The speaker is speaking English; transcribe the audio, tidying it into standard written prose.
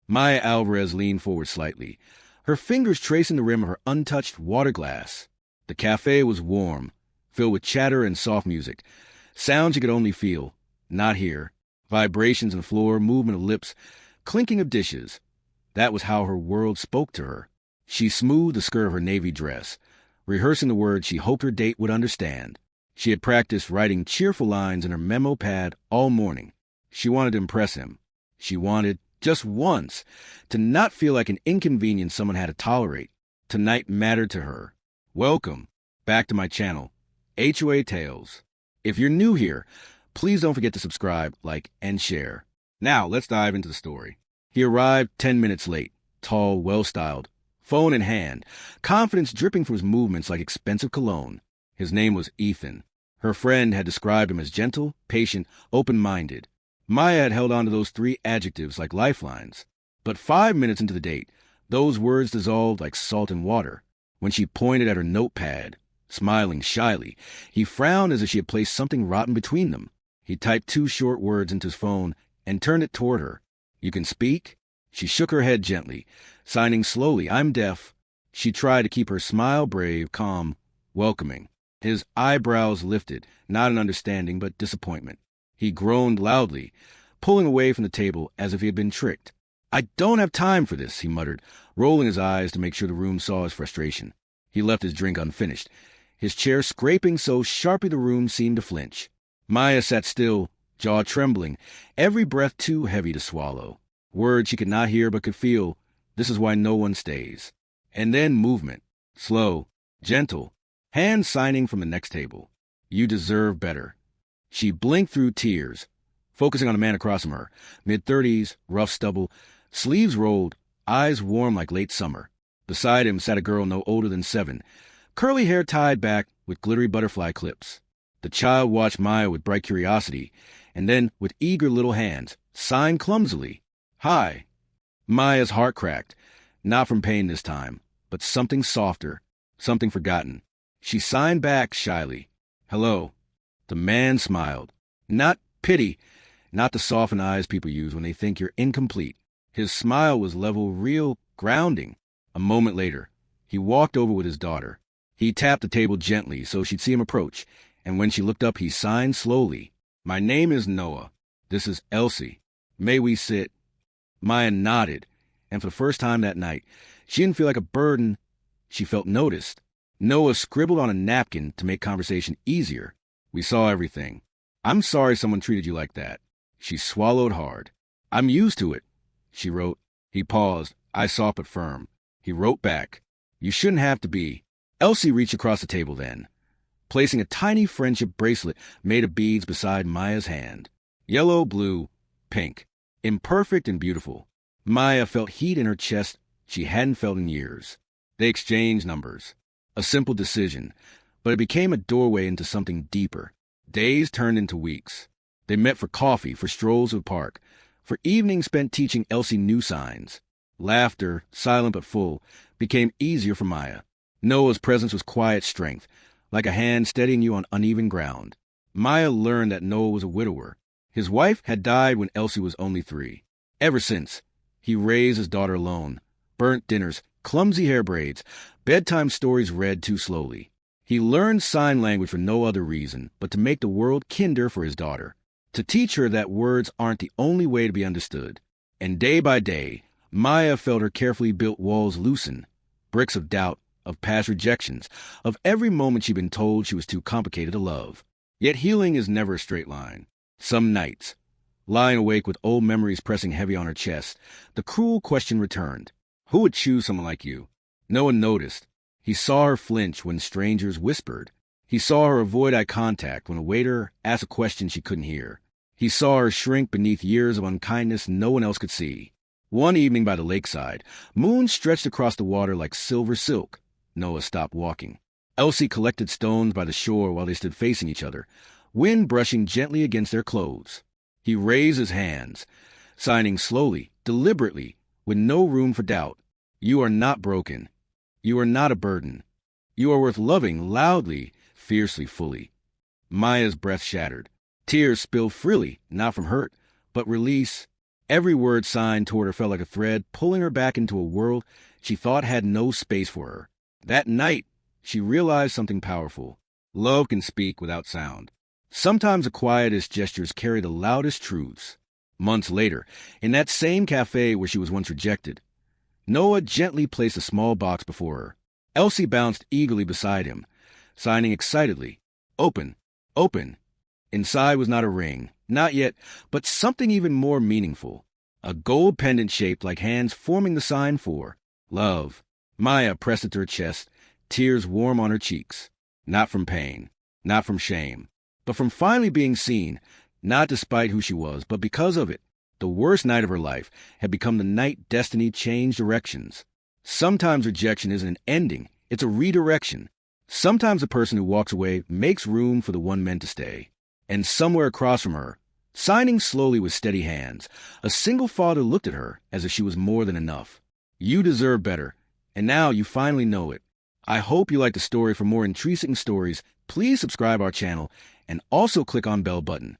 Maya Alvarez leaned forward slightly, her fingers tracing the rim of her untouched water glass. The cafe was warm, filled with chatter and soft music. Sounds you could only feel, not hear. Vibrations on the floor, movement of lips, clinking of dishes. That was how her world spoke to her. She smoothed the skirt of her navy dress, rehearsing the words she hoped her date would understand. She had practiced writing cheerful lines in her memo pad all morning. She wanted to impress him. She wanted, just once, to not feel like an inconvenience someone had to tolerate. Tonight mattered to her. Welcome back to my channel, HOA Tales. If you're new here, please don't forget to subscribe, like, and share. Now, let's dive into the story. He arrived 10 minutes late, tall, well-styled, phone in hand, confidence dripping from his movements like expensive cologne. His name was Ethan. Her friend had described him as gentle, patient, open-minded. Maya had held on to those three adjectives like lifelines. But 5 minutes into the date, those words dissolved like salt in water. When she pointed at her notepad, smiling shyly, he frowned as if she had placed something rotten between them. He typed 2 short words into his phone and turned it toward her. You can speak? She shook her head gently, signing slowly, I'm deaf. She tried to keep her smile brave, calm, welcoming. His eyebrows lifted, not in understanding, but disappointment. He groaned loudly, pulling away from the table as if he had been tricked. I don't have time for this, he muttered, rolling his eyes to make sure the room saw his frustration. He left his drink unfinished, his chair scraping so sharply the room seemed to flinch. Maya sat still, jaw trembling, every breath too heavy to swallow. Words she could not hear but could feel. This is why no one stays. And then movement. Slow, gentle, hands signing from the next table. You deserve better. She blinked through tears, focusing on a man across from her, mid-30s, rough stubble, sleeves rolled, eyes warm like late summer. Beside him sat a girl no older than 7, curly hair tied back with glittery butterfly clips. The child watched Maya with bright curiosity, and then, with eager little hands, signed clumsily. Hi. Maya's heart cracked, not from pain this time, but something softer, something forgotten. She signed back shyly. Hello. The man smiled. Not pity, not the softened eyes people use when they think you're incomplete. His smile was level, real, grounding. A moment later, he walked over with his daughter. He tapped the table gently so she'd see him approach, and when she looked up, he signed slowly. My name is Noah. This is Elsie. May we sit? Maya nodded, and for the first time that night, she didn't feel like a burden. She felt noticed. Noah scribbled on a napkin to make conversation easier. We saw everything. I'm sorry someone treated you like that. She swallowed hard. I'm used to it, she wrote. He paused, eye soft but firm. He wrote back. You shouldn't have to be. Elsie reached across the table then, placing a tiny friendship bracelet made of beads beside Maya's hand. Yellow, blue, pink. Imperfect and beautiful. Maya felt heat in her chest she hadn't felt in years. They exchanged numbers. A simple decision, but it became a doorway into something deeper. Days turned into weeks. They met for coffee, for strolls to the park, for evenings spent teaching Elsie new signs. Laughter, silent but full, became easier for Maya. Noah's presence was quiet strength, like a hand steadying you on uneven ground. Maya learned that Noah was a widower. His wife had died when Elsie was only 3. Ever since, he raised his daughter alone. Burnt dinners, clumsy hair braids, bedtime stories read too slowly. He learned sign language for no other reason but to make the world kinder for his daughter, to teach her that words aren't the only way to be understood. And day by day, Maya felt her carefully built walls loosen, bricks of doubt, of past rejections, of every moment she'd been told she was too complicated to love. Yet healing is never a straight line. Some nights, lying awake with old memories pressing heavy on her chest, the cruel question returned. Who would choose someone like you? No one noticed. He saw her flinch when strangers whispered. He saw her avoid eye contact when a waiter asked a question she couldn't hear. He saw her shrink beneath years of unkindness no one else could see. One evening by the lakeside, moon stretched across the water like silver silk. Noah stopped walking. Elsie collected stones by the shore while they stood facing each other, wind brushing gently against their clothes. He raised his hands, signing slowly, deliberately, with no room for doubt. You are not broken. You are not a burden. You are worth loving loudly, fiercely, fully. Maya's breath shattered. Tears spilled freely, not from hurt, but release. Every word signed toward her felt like a thread, pulling her back into a world she thought had no space for her. That night, she realized something powerful. Love can speak without sound. Sometimes the quietest gestures carry the loudest truths. Months later, in that same cafe where she was once rejected, Noah gently placed a small box before her. Elsie bounced eagerly beside him, signing excitedly, "Open, open." Inside was not a ring, not yet, but something even more meaningful. A gold pendant shaped like hands forming the sign for love. Maya pressed it to her chest, tears warm on her cheeks. Not from pain, not from shame, but from finally being seen, not despite who she was, but because of it. The worst night of her life had become the night destiny changed directions. Sometimes rejection isn't an ending, it's a redirection. Sometimes the person who walks away makes room for the one meant to stay. And somewhere across from her, signing slowly with steady hands, a single father looked at her as if she was more than enough. You deserve better, and now you finally know it. I hope you like the story. For more intriguing stories, please subscribe our channel and also click on bell button.